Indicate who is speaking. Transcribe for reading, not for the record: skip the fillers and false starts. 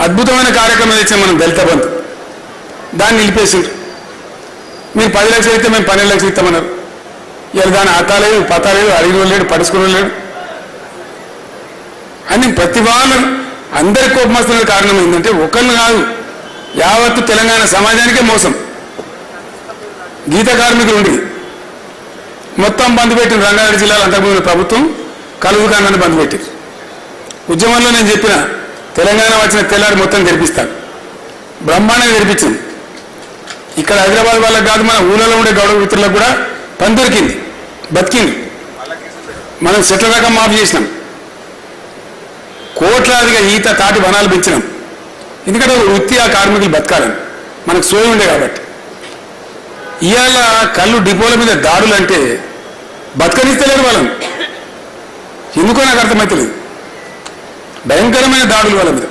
Speaker 1: అద్భుతమైన కార్యక్రమం ఇచ్చాం మనం దళిత బంధు, దాన్ని నిలిపేసిండ్రు. మీరు 10 లక్షలు ఇస్తే మేము 12 లక్షలు ఇస్తామన్నారు. ఇలా దాని ఆతా లేదు, పతా లేదు, అడిగిన లేడు, పడుచుకుని లేడు అని ప్రతి వాళ్ళు అందరి కోపమస్తున్న కారణం ఏంటంటే ఒకరిని కాదు, యావత్తు తెలంగాణ సమాజానికే మోసం. గీత కార్మికులు ఉండి మొత్తం బంద్ పెట్టిన రంగారెడ్డి జిల్లాలో అంతకుముందు ప్రభుత్వం కలువు కాండాన్ని బంద్ పెట్టింది. ఉద్యమంలో నేను చెప్పిన తెలంగాణ వచ్చిన తెల్లారి మొత్తం తెరిపిస్తాను, బ్రహ్మాండంగా తెరిపించింది. ఇక్కడ హైదరాబాద్ వాళ్ళకి కాదు, మన ఊళ్ళలో ఉండే గౌరవ మిత్రులకు కూడా పని దొరికింది, బతికింది. మనం చెట్ల రకం మాఫ్ చేసినాం, కోట్లాదిగా ఈత తాటి వనాలు పెంచినాం. ఎందుకంటే వృత్తి ఆ కార్మికులు బతకాలని మనకు సోయి ఉండే కాబట్టి. ఇవాళ కళ్ళు డిపోల మీద దాడులు అంటే బతకనిస్తలేరు వాళ్ళని, ఎందుకో నాకు అర్థమవుతలేదు. భయంకరమైన దాడులు వాళ్ళ మీద.